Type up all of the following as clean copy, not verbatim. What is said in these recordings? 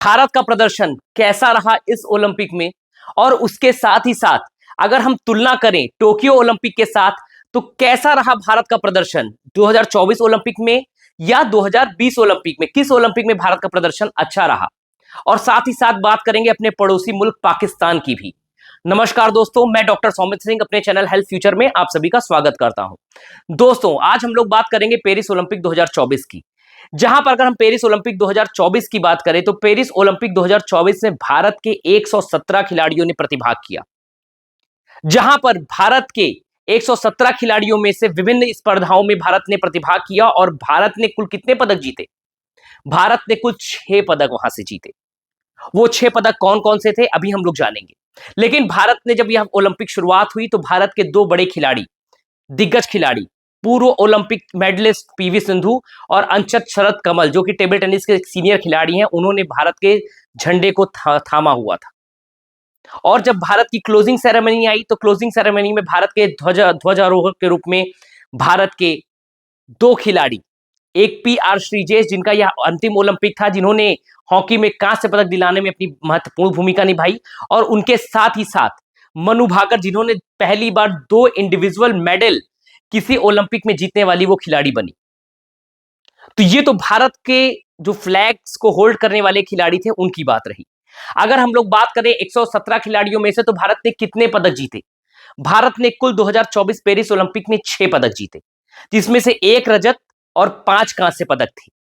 भारत का प्रदर्शन कैसा रहा इस ओलंपिक में, और उसके साथ ही साथ अगर हम तुलना करें टोक्यो ओलंपिक के साथ तो कैसा रहा भारत का प्रदर्शन 2024 ओलंपिक में या 2020 ओलंपिक में, किस ओलंपिक में भारत का प्रदर्शन अच्छा रहा। और साथ ही साथ बात करेंगे अपने पड़ोसी मुल्क पाकिस्तान की भी। नमस्कार दोस्तों, मैं डॉक्टर सौमित सिंह अपने चैनल हेल्थ फ्यूचर में आप सभी का स्वागत करता हूं। दोस्तों, आज हम लोग बात करेंगे पेरिस ओलंपिक 2024 की, जहां पर अगर हम पेरिस ओलंपिक 2024 की बात करें तो पेरिस ओलंपिक 2024 में भारत के 117 खिलाड़ियों ने प्रतिभाग किया, जहां पर भारत के 117 खिलाड़ियों में से विभिन्न स्पर्धाओं में भारत ने प्रतिभाग किया और भारत ने कुल कितने पदक जीते? भारत ने कुल 6 पदक वहां से जीते। वो 6 पदक कौन कौन से थे अभी हम लोग जानेंगे। लेकिन भारत ने जब यह ओलंपिक शुरुआत हुई तो भारत के 2 बड़े खिलाड़ी, दिग्गज खिलाड़ी, पूर्व ओलंपिक मेडलिस्ट पीवी सिंधु और अंचत शरद कमल, जो कि टेबल टेनिस के सीनियर खिलाड़ी हैं, उन्होंने भारत के झंडे को थामा हुआ था। और जब भारत की क्लोजिंग सेरेमनी आई तो क्लोजिंग सेरेमनी में भारत के ध्वजारोहक के रूप में भारत के 2 खिलाड़ी, एक पीआर श्रीजेश जिनका यह अंतिम ओलंपिक था, जिन्होंने हॉकी में कांस्य पदक दिलाने में अपनी महत्वपूर्ण भूमिका निभाई, और उनके साथ ही साथ मनु भाकर, जिन्होंने पहली बार 2 इंडिविजुअल मेडल किसी ओलंपिक में जीतने वाली वो खिलाड़ी बनी। तो ये तो भारत के जो फ्लैग्स को होल्ड करने वाले खिलाड़ी थे उनकी बात रही। अगर हम लोग बात करें 117 खिलाड़ियों में से तो भारत ने कितने पदक जीते? भारत ने कुल 2024 पेरिस ओलंपिक में 6 पदक जीते, जिसमें से 1 रजत और 5 कांस्य पदक थे।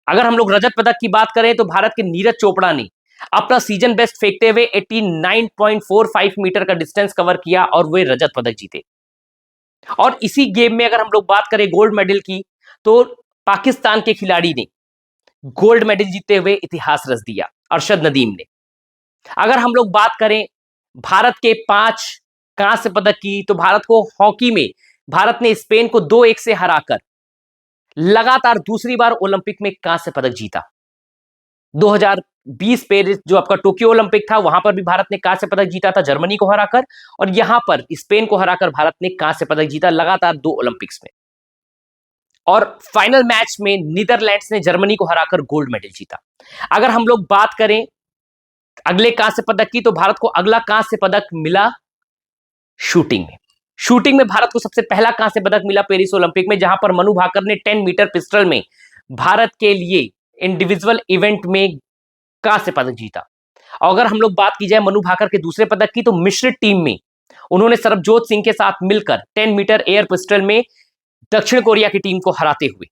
अगर हम लोग रजत पदक की बात करें तो भारत के नीरज चोपड़ा ने अपना सीजन बेस्ट फेंकते हुए 89.45 मीटर का डिस्टेंस कवर किया और वे रजत पदक जीते। और इसी गेम में अगर हम लोग बात करें गोल्ड मेडल की तो पाकिस्तान के खिलाड़ी ने गोल्ड मेडल जीतते हुए इतिहास रच दिया, अरशद नदीम ने। अगर हम लोग बात करें भारत के 5 कांस्य पदक की तो भारत को हॉकी में भारत ने स्पेन को 2-1 से हराकर लगातार दूसरी बार ओलंपिक में कांस्य पदक जीता। 2020 पेरिस जो आपका टोक्यो ओलंपिक था, वहां पर भी भारत ने कांस्य पदक जीता था जर्मनी को हराकर, और यहां पर स्पेन को हराकर भारत ने कांस्य पदक जीता लगातार 2 ओलंपिक्स में। और फाइनल मैच में नीदरलैंड्स ने जर्मनी को हराकर गोल्ड मेडल जीता। अगर हम लोग बात करें अगले कांस्य पदक की तो भारत को अगला कांस्य पदक मिला शूटिंग में। शूटिंग में भारत को सबसे पहला कांस्य पदक मिला पेरिस ओलंपिक में, जहां पर मनु भाकर ने 10 मीटर पिस्टल में भारत के लिए इंडिविजुअल इवेंट में कांस्य पदक जीता। और अगर हम लोग बात की जाए मनु भाकर के दूसरे पदक की तो मिश्रित टीम में उन्होंने सरबजोत सिंह के साथ मिलकर 10 मीटर एयर पिस्टल में दक्षिण कोरिया की टीम को हराते हुए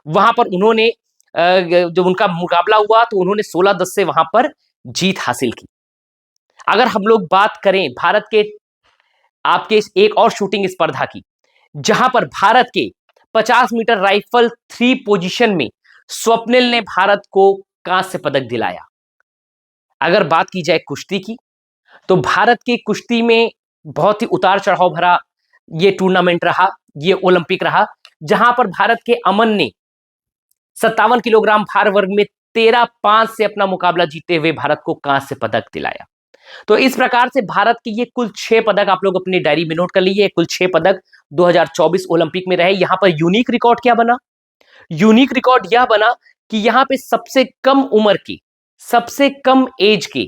वहां पर उन्होंने जब उनका मुकाबला हुआ तो उन्होंने 16-10 से वहां पर जीत हासिल की। अगर हम लोग बात करें भारत के आपके एक और शूटिंग स्पर्धा की, जहां पर भारत के 50 मीटर राइफल 3 पोजीशन में स्वप्निल ने भारत को कांस्य पदक दिलाया। अगर बात की जाए कुश्ती की तो भारत की कुश्ती में बहुत ही उतार चढ़ाव भरा ये टूर्नामेंट रहा, ये ओलंपिक रहा, जहां पर भारत के अमन ने 57 किलोग्राम भार वर्ग में 13-5 से अपना मुकाबला जीतते हुए भारत को कांस्य पदक दिलाया। तो इस प्रकार से भारत के ये कुल 6 पदक आप लोग अपनी डायरी में नोट कर लीजिए। कुल 6 पदक 2024 ओलंपिक में रहे। यहां पर यूनिक रिकॉर्ड क्या बना? यूनिक रिकॉर्ड यह बना कि यहां पे सबसे कम उम्र के, सबसे कम एज के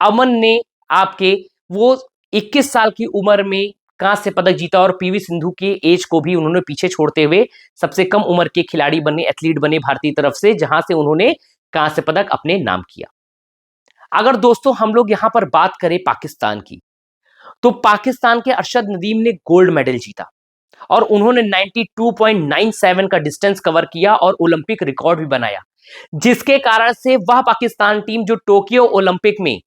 अमन ने आपके वो 21 साल की उम्र में कांस्य पदक जीता, और पीवी सिंधु के एज को भी उन्होंने पीछे छोड़ते हुए सबसे कम उम्र के खिलाड़ी बने, एथलीट बने भारतीय तरफ से, जहां से उन्होंने कांस्य पदक अपने नाम किया। अगर दोस्तों हम लोग यहां पर बात करें पाकिस्तान की तो पाकिस्तान के अरशद नदीम ने गोल्ड मेडल जीता और उन्होंने 92.97 का डिस्टेंस कवर किया और ओलंपिक रिकॉर्ड भी बनाया, जिसके कारण से वह पाकिस्तान टीम जो टोक्यो ओलंपिक में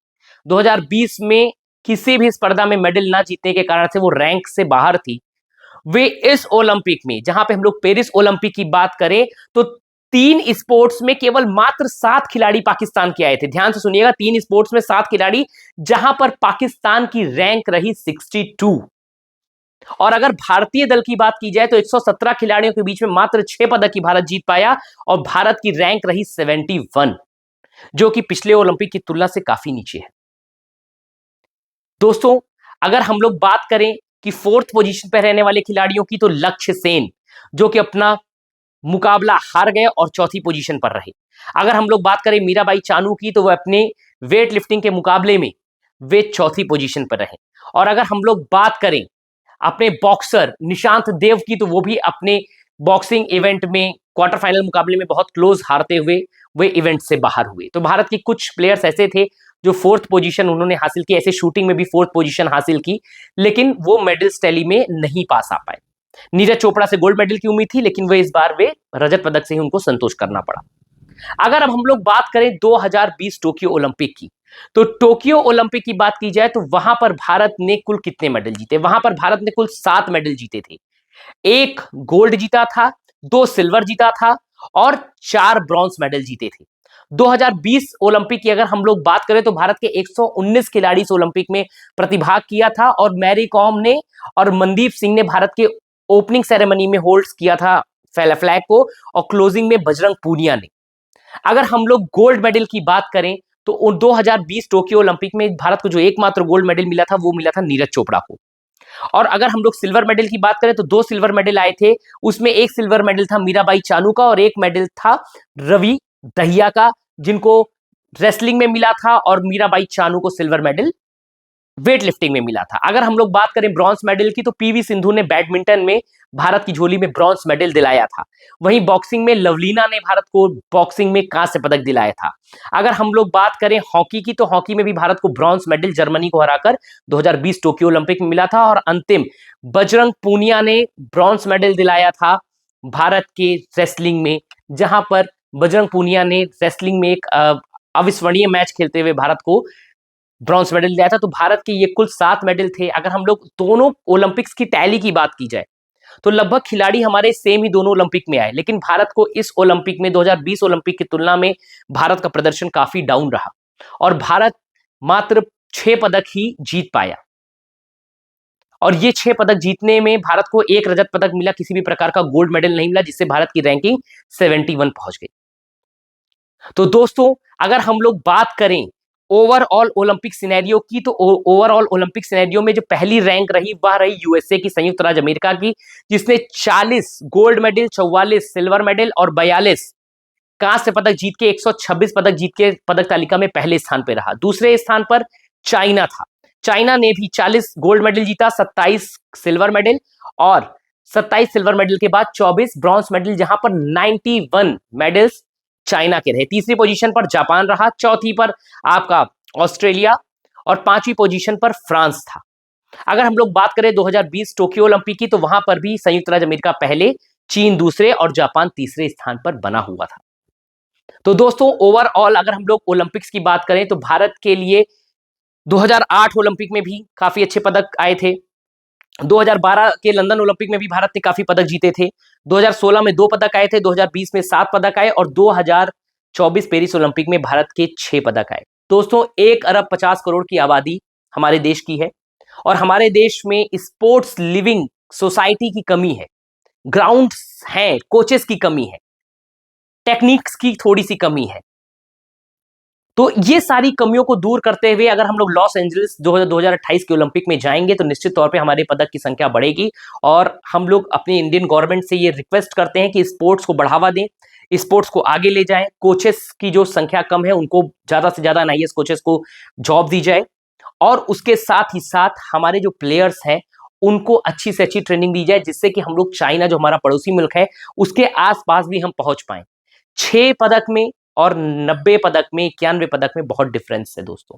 2020 में किसी भी स्पर्धा में मेडल ना जीतने के कारण से वो रैंक से बाहर थी, वे इस ओलंपिक में, जहां पे हम लोग पेरिस ओलंपिक की बात करें तो 3 स्पोर्ट्स में केवल मात्र 7 खिलाड़ी पाकिस्तान के आए थे। ध्यान से सुनिएगा, 3 स्पोर्ट्स में 7 खिलाड़ी, जहां पर पाकिस्तान की रैंक रही 62। और अगर भारतीय दल की बात की जाए तो 117 खिलाड़ियों के बीच में मात्र 6 पदक ही भारत जीत पाया और भारत की रैंक रही 71, जो कि पिछले ओलंपिक की तुलना से काफी नीचे है। दोस्तों, अगर हम लोग बात करें कि 4th पोजीशन पर रहने वाले खिलाड़ियों की तो लक्ष्य सेन, जो कि अपना मुकाबला हार गए और चौथी पोजीशन पर रहे। अगर हम लोग बात करें मीराबाई चानू की, तो वह अपने वेट लिफ्टिंग के मुकाबले में वे चौथी पोजीशन पर रहे। और अगर हम लोग बात करें अपने बॉक्सर निशांत देव की, तो वो भी अपने बॉक्सिंग इवेंट में क्वार्टर फाइनल मुकाबले में बहुत क्लोज हारते हुए वे इवेंट से बाहर हुए। तो भारत के कुछ प्लेयर्स ऐसे थे जो फोर्थ पोजीशन उन्होंने हासिल की, ऐसे शूटिंग में भी फोर्थ पोजीशन हासिल की, लेकिन वो मेडल्स टैली में नहीं पास आ पाए। नीरज चोपड़ा से गोल्ड मेडल की उम्मीद थी, लेकिन वे इस बार वे रजत पदक से ही उनको संतोष करना पड़ा। अगर अब हम लोग बात करें 2020 टोक्यो ओलंपिक की, तो टोक्यो ओलंपिक की बात की जाए तो वहां पर भारत ने कुल कितने मेडल जीते? वहां पर भारत ने कुल 7 मेडल जीते थे। 1 गोल्ड जीता था, 2 सिल्वर जीता था और 4 ब्रॉन्ज मेडल जीते थे। 2020 ओलंपिक की अगर हम लोग बात करें तो भारत के 119 खिलाड़ी इस ओलंपिक में प्रतिभाग किया था और मैरी कॉम ने और मनदीप सिंह ने भारत के ओपनिंग सेरेमनी में होल्ड किया था फ्लैग को, और क्लोजिंग में बजरंग पूनिया ने। अगर हम लोग गोल्ड मेडल की बात करें तो 2020 टोक्यो ओलंपिक में भारत को जो एकमात्र गोल्ड मेडल मिला था वो मिला था नीरज चोपड़ा को। और अगर हम लोग सिल्वर मेडल की बात करें तो 2 सिल्वर मेडल आए थे, उसमें एक सिल्वर मेडल था मीराबाई चानू का और एक मेडल था रवि दहिया का, जिनको रेसलिंग में मिला था, और मीराबाई चानू को सिल्वर मेडल वेट लिफ्टिंग में मिला था। अगर हम लोग बात करें ब्रॉन्ज मेडल की, तो पीवी सिंधु ने बैडमिंटन में भारत की झोली में ब्रॉन्ज मेडल दिलाया था। वहीं बॉक्सिंग में लवलीना ने भारत को बॉक्सिंग में कांस्य पदक दिलाया था। अगर हम लोग बात करें हॉकी की, तो हॉकी में भी भारत को ब्रॉन्ज मेडल जर्मनी को हराकर 2020 टोक्यो ओलंपिक में मिला था। और अंतिम बजरंग पूनिया ने ब्रॉन्ज मेडल दिलाया था भारत के रेसलिंग में, जहां पर बजरंग पूनिया ने रेसलिंग में एक अविस्मरणीय मैच खेलते हुए भारत को ब्रॉन्ज मेडल दिलाया था। तो भारत के ये कुल 7 मेडल थे। अगर हम लोग दोनों ओलंपिक्स की टैली की बात की जाए तो लगभग खिलाड़ी हमारे सेम ही दोनों ओलंपिक में आए, लेकिन भारत को इस ओलंपिक में 2020 ओलंपिक की तुलना में भारत का प्रदर्शन काफी डाउन रहा और भारत मात्र 6 पदक ही जीत पाया। और ये 6 पदक जीतने में भारत को एक रजत पदक मिला, किसी भी प्रकार का गोल्ड मेडल नहीं मिला, जिससे भारत की रैंकिंग 71 पहुंच गई। तो दोस्तों अगर हम लोग बात करें ओवरऑल ओलंपिक सिनेरियो की, तो ओवरऑल ओलंपिक सिनेरियो में जो पहली रैंक रही वह रही यूएसए की, संयुक्त राज्य अमेरिका की, जिसने 40 गोल्ड मेडल, 44 सिल्वर मेडल और 42 कांस्य पदक जीत के 126 पदक जीत के पदक तालिका में पहले स्थान पर रहा। दूसरे स्थान पर चाइना था। चाइना ने भी 40 गोल्ड मेडल जीता, 27 सिल्वर मेडल और 27 सिल्वर मेडल के बाद 24 ब्रॉन्ज मेडल, जहां पर 91 मेडल्स चाइना के रहे। तीसरी पोजीशन पर जापान रहा, चौथी पर आपका ऑस्ट्रेलिया और पांचवी पोजीशन पर फ्रांस था। अगर हम लोग बात करें 2020 टोक्यो ओलंपिक की, तो वहां पर भी संयुक्त राज्य अमेरिका पहले, चीन दूसरे और जापान तीसरे स्थान पर बना हुआ था। तो दोस्तों ओवरऑल अगर हम लोग ओलंपिक्स की बात करें तो भारत के लिए 2008 ओलंपिक में भी काफी अच्छे पदक आए थे। 2012 के लंदन ओलंपिक में भी भारत ने काफी पदक जीते थे। 2016 में 2 पदक आए थे, 2020 में 7 पदक आए और 2024 पेरिस ओलंपिक में भारत के 6 पदक आए। दोस्तों 1 अरब 50 करोड़ की आबादी हमारे देश की है और हमारे देश में स्पोर्ट्स लिविंग सोसाइटी की कमी है, ग्राउंड्स हैं, कोचेस की कमी है, टेक्निक्स की थोड़ी सी कमी है। तो ये सारी कमियों को दूर करते हुए अगर हम लोग लॉस एंजलिस 2028 के ओलंपिक में जाएंगे तो निश्चित तौर पे हमारे पदक की संख्या बढ़ेगी। और हम लोग अपनी इंडियन गवर्नमेंट से ये रिक्वेस्ट करते हैं कि स्पोर्ट्स को बढ़ावा दें, स्पोर्ट्स को आगे ले जाएं, कोचेस की जो संख्या कम है उनको ज्यादा से ज्यादा एनआईएस कोचेस को जॉब दी जाए और उसके साथ ही साथ हमारे जो प्लेयर्स हैं उनको अच्छी से अच्छी ट्रेनिंग दी जाए, जिससे कि हम लोग चाइना जो हमारा पड़ोसी मुल्क है उसके आसपास भी हम पहुंच पाए। 6 पदक में और 90 पदक में, 91 पदक में बहुत डिफरेंस है दोस्तों,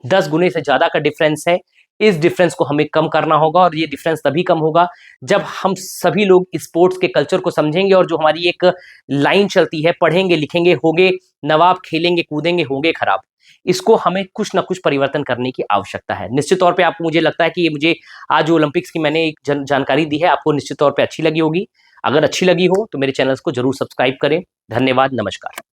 10 गुने से ज्यादा का डिफरेंस है। इस डिफरेंस को हमें कम करना होगा और ये डिफरेंस तभी कम होगा जब हम सभी लोग स्पोर्ट्स के कल्चर को समझेंगे और जो हमारी एक लाइन चलती है, पढ़ेंगे लिखेंगे होंगे नवाब, खेलेंगे कूदेंगे होंगे खराब, इसको हमें कुछ ना कुछ परिवर्तन करने की आवश्यकता है। निश्चित तौर पे आपको, मुझे लगता है कि ये मुझे आज ओलंपिक्स की मैंने एक जानकारी दी है, आपको निश्चित तौर पे अच्छी लगी होगी। अगर अच्छी लगी हो तो मेरे चैनल को जरूर सब्सक्राइब करें। धन्यवाद, नमस्कार।